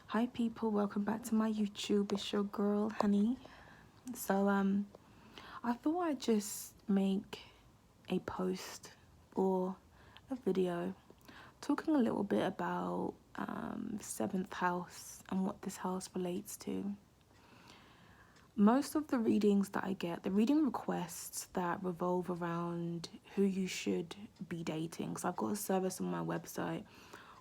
Hi people, welcome back to my YouTube. It's your girl Honey. So I thought I'd just make a post or a video talking a little bit about seventh house and what this house relates to. Most of the readings that I get, the reading requests that revolve around who you should be dating. So I've got a service on my website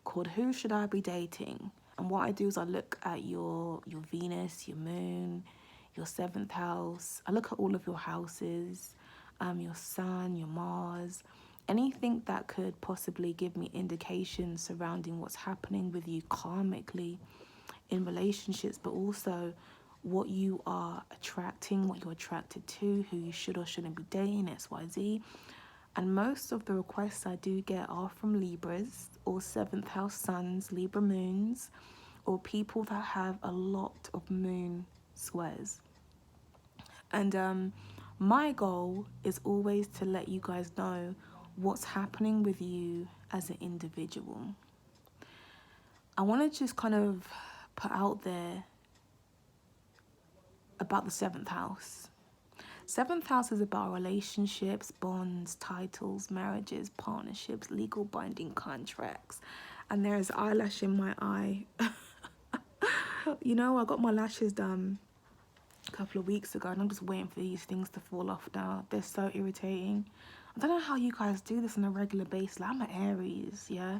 called Who Should I Be Dating? And what I do is I look at your Venus, your moon, your seventh house. I look at all of your houses, your sun, your Mars, anything that could possibly give me indications surrounding what's happening with you karmically in relationships, but also what you are attracting, what you're attracted to, who you should or shouldn't be dating, XYZ. And most of the requests I do get are from Libras or seventh house suns, Libra moons, or people that have a lot of moon squares. And my goal is always to let you guys know what's happening with you as an individual. I want to just kind of put out there about the seventh house. Seventh house is about relationships, bonds, titles, marriages, partnerships, legal binding contracts. And there's eyelash in my eye. You know, I got my lashes done a couple of weeks ago and I'm just waiting for these things to fall off now. They're so irritating. I don't know how you guys do this on a regular basis. Like, I'm an Aries, yeah?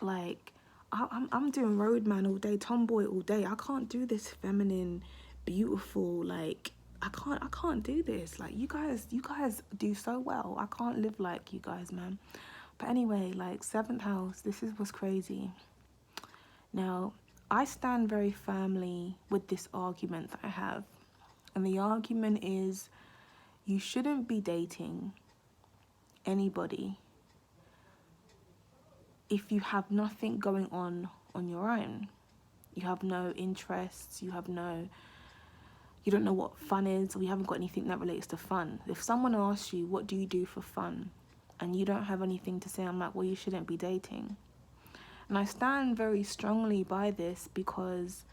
Like, I'm doing roadman all day, tomboy all day. I can't do this feminine, beautiful, like, I can't do this. Like, you guys do so well. I can't live like you guys, man. But anyway, like, seventh house, this is what's crazy. Now, I stand very firmly with this argument that I have. And the argument is you shouldn't be dating anybody if you have nothing going on your own. You have no interests, you don't know what fun is, or you haven't got anything that relates to fun. If someone asks you, what do you do for fun? And you don't have anything to say, I'm like, well, you shouldn't be dating. And I stand very strongly by this because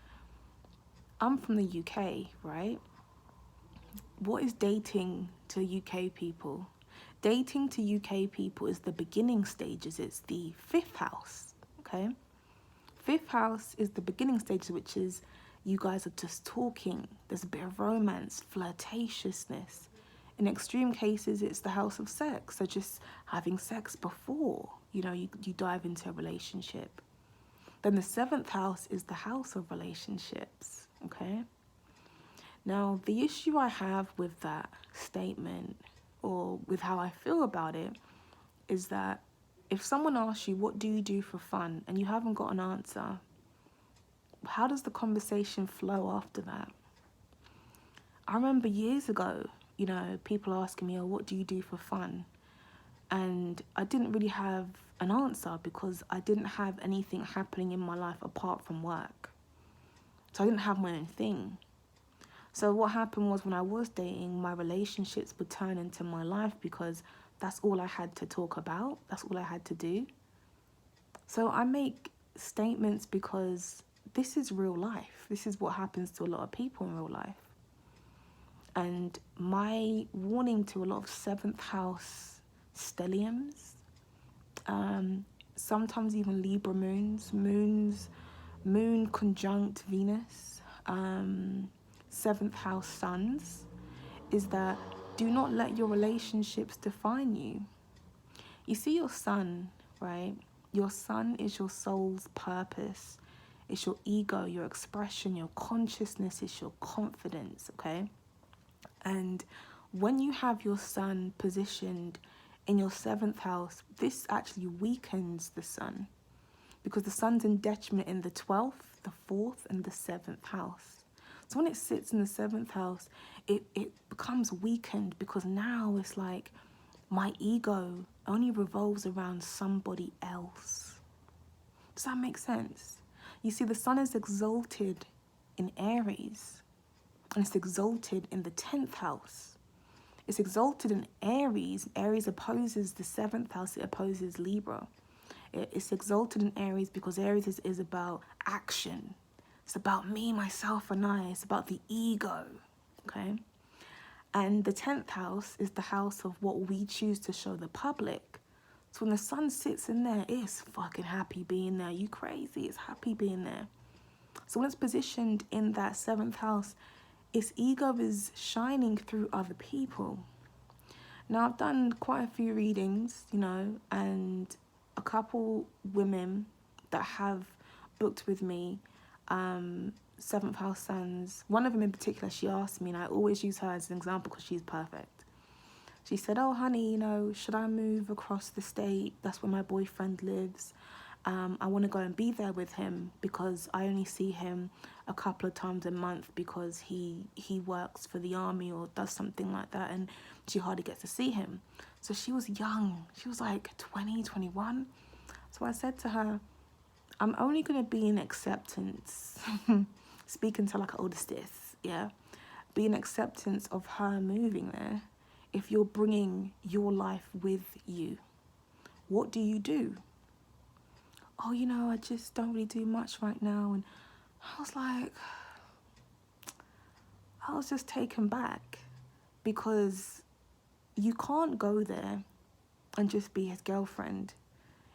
I'm from the UK, right? What is dating to UK people? Dating to UK people is the beginning stages. It's the fifth house, okay? Fifth house is the beginning stages, which is you guys are just talking. There's a bit of romance, flirtatiousness. In extreme cases, it's the house of sex. So just having sex before, you dive into a relationship. Then the seventh house is the house of relationships, okay? Now, the issue I have with that statement, or with how I feel about it, is that if someone asks you, what do you do for fun, and you haven't got an answer, how does the conversation flow after that? I remember years ago, people asking me, oh, what do you do for fun? And I didn't really have an answer because I didn't have anything happening in my life apart from work. So I didn't have my own thing. So what happened was when I was dating, my relationships would turn into my life because that's all I had to talk about. That's all I had to do. So I make statements because this is real life. This is what happens to a lot of people in real life. And my warning to a lot of seventh house stelliums, sometimes even Libra moon conjunct Venus, seventh house suns, is that do not let your relationships define you. You see your sun, right? Your sun is your soul's purpose. It's your ego, your expression, your consciousness, it's your confidence, okay? And when you have your sun positioned in your seventh house, this actually weakens the sun because the sun's in detriment in the 12th, the 4th, and the 7th house. So when it sits in the 7th house, it becomes weakened because now it's like my ego only revolves around somebody else. Does that make sense? You see, the sun is exalted in Aries and it's exalted in the 10th house. It's exalted in Aries. Aries opposes the 7th house. It opposes Libra. It's exalted in Aries because Aries is about action, It's about me, myself, and I. It's about the ego, okay? And the 10th house is the house of what we choose to show the public. So when the sun sits in there, it's fucking happy being there. You crazy, it's happy being there. So when it's positioned in that 7th house, its ego is shining through other people. Now, I've done quite a few readings, you know, and a couple women that have booked with me, 7th house sons. One of them in particular, she asked me, and I always use her as an example because she's perfect. She said, oh, honey, you know, should I move across the state? That's where my boyfriend lives. I want to go and be there with him because I only see him a couple of times a month because he works for the army or does something like that, and she hardly gets to see him. So she was young. She was like 20, 21. So I said to her, I'm only going to be in acceptance, speaking to like an older sis, yeah? Be in acceptance of her moving there if you're bringing your life with you. What do you do? Oh, you know, I just don't really do much right now. And I was like, I was just taken back because you can't go there and just be his girlfriend.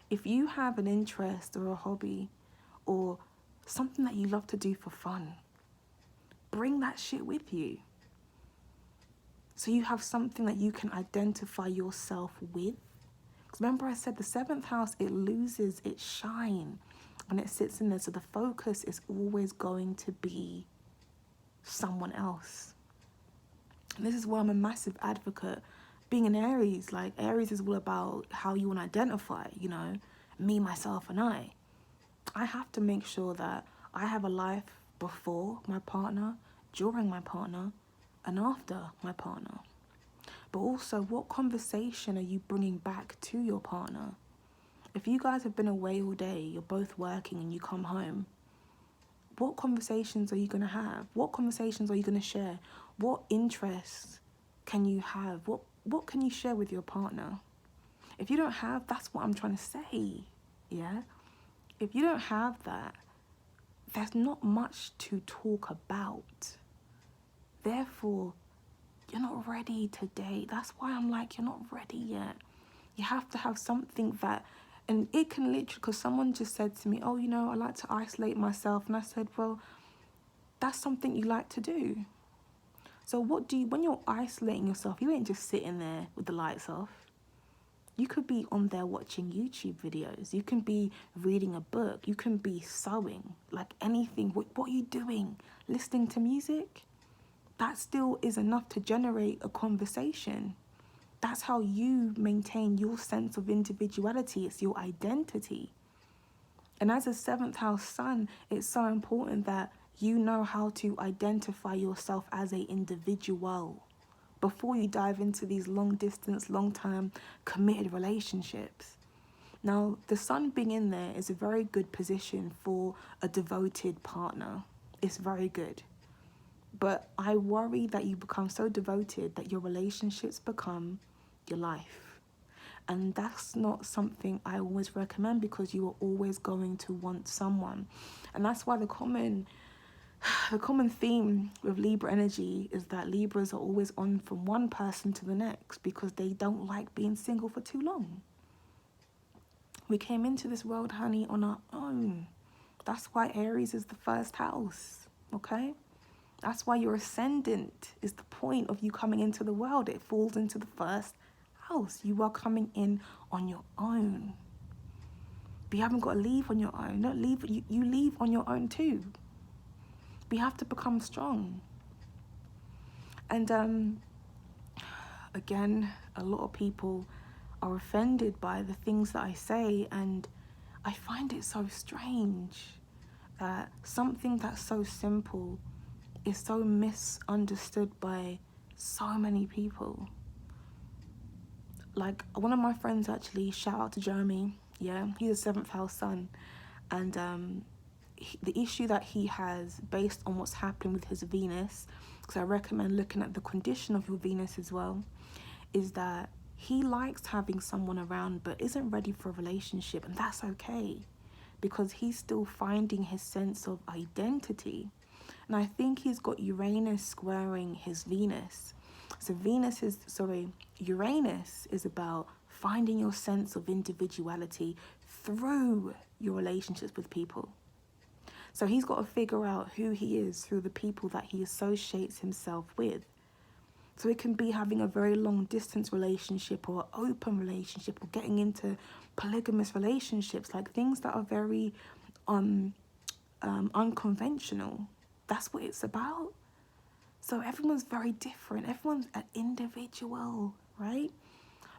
If you have an interest or a hobby or something that you love to do for fun, bring that shit with you. So you have something that you can identify yourself with. Because remember I said the 7th house, it loses its shine when it sits in there. So the focus is always going to be someone else. And this is why I'm a massive advocate. Being an Aries, like Aries is all about how you want to identify, you know, me, myself, and I. I have to make sure that I have a life before my partner, during my partner, and after my partner. But also, what conversation are you bringing back to your partner? If you guys have been away all day, you're both working and you come home, what conversations are you going to have? What conversations are you going to share? What interests can you have? What can you share with your partner? If you don't have, that's what I'm trying to say, yeah? If you don't have that, there's not much to talk about. Therefore, you're not ready to date. That's why I'm like, you're not ready yet. You have to have something that, and it can literally, because someone just said to me, oh, you know, I like to isolate myself. And I said, well, that's something you like to do. So when you're isolating yourself, you ain't just sitting there with the lights off. You could be on there watching YouTube videos. You can be reading a book. You can be sewing, like anything. What are you doing? Listening to music? That still is enough to generate a conversation. That's how you maintain your sense of individuality. It's your identity. And as a 7th house sun, it's so important that you know how to identify yourself as an individual before you dive into these long distance, long term committed relationships. Now, the sun being in there is a very good position for a devoted partner. It's very good. But I worry that you become so devoted that your relationships become your life. And that's not something I always recommend because you are always going to want someone. And that's why the common theme with Libra energy is that Libras are always on from one person to the next because they don't like being single for too long. We came into this world, honey, on our own. That's why Aries is the first house, okay? That's why your ascendant is the point of you coming into the world. It falls into the first house. You are coming in on your own. But you haven't got to leave on your own. Don't leave. You leave on your own too. But you have to become strong. And again, a lot of people are offended by the things that I say, and I find it so strange that something that's so simple is so misunderstood by so many people. Like one of my friends actually, shout out to Jeremy, yeah, he's a 7th house sun, and the issue that he has based on what's happening with his Venus, because I recommend looking at the condition of your Venus as well, is that he likes having someone around but isn't ready for a relationship, and that's okay. because he's still finding his sense of identity. And I think he's got Uranus squaring his Venus. So Uranus is about finding your sense of individuality through your relationships with people. So he's got to figure out who he is through the people that he associates himself with. So it can be having a very long distance relationship or open relationship or getting into polygamous relationships, like things that are very unconventional. That's what it's about. So everyone's very different. Everyone's an individual, right?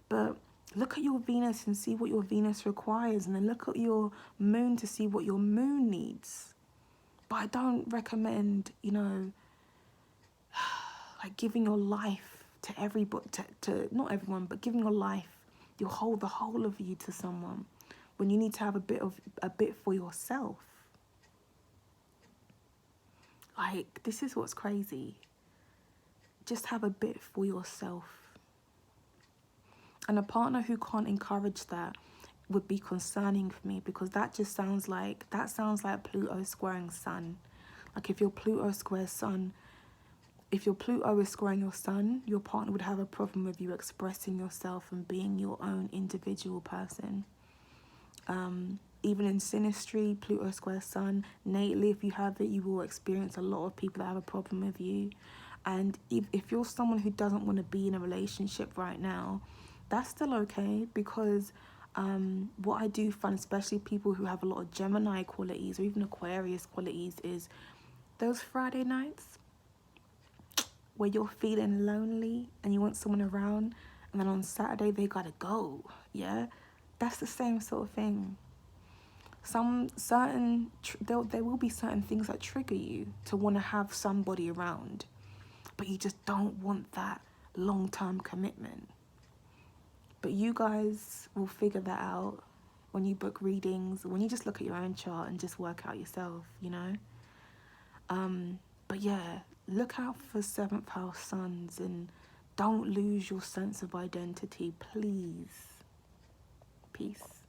But look at your Venus and see what your Venus requires, and then look at your moon to see what your moon needs. But I don't recommend, like giving your life to everybody, to not everyone, but giving your life, the whole of you to someone, when you need to have a bit for yourself. Like, this is what's crazy. Just have a bit for yourself. And a partner who can't encourage that would be concerning for me, because that sounds like Pluto squaring Sun. Like if your Pluto squares Sun, if your Pluto is squaring your Sun, your partner would have a problem with you expressing yourself and being your own individual person. Even in synastry, Pluto square Sun, natally, if you have it, you will experience a lot of people that have a problem with you. And if you're someone who doesn't want to be in a relationship right now, that's still okay, because what I do find, especially people who have a lot of Gemini qualities or even Aquarius qualities, is those Friday nights where you're feeling lonely and you want someone around, and then on Saturday they gotta go. Yeah, that's the same sort of thing. There will be certain things that trigger you to want to have somebody around, but you just don't want that long-term commitment. But you guys will figure that out when you book readings, when you just look at your own chart and just work out yourself, But yeah, look out for 7th house suns and don't lose your sense of identity, please. Peace.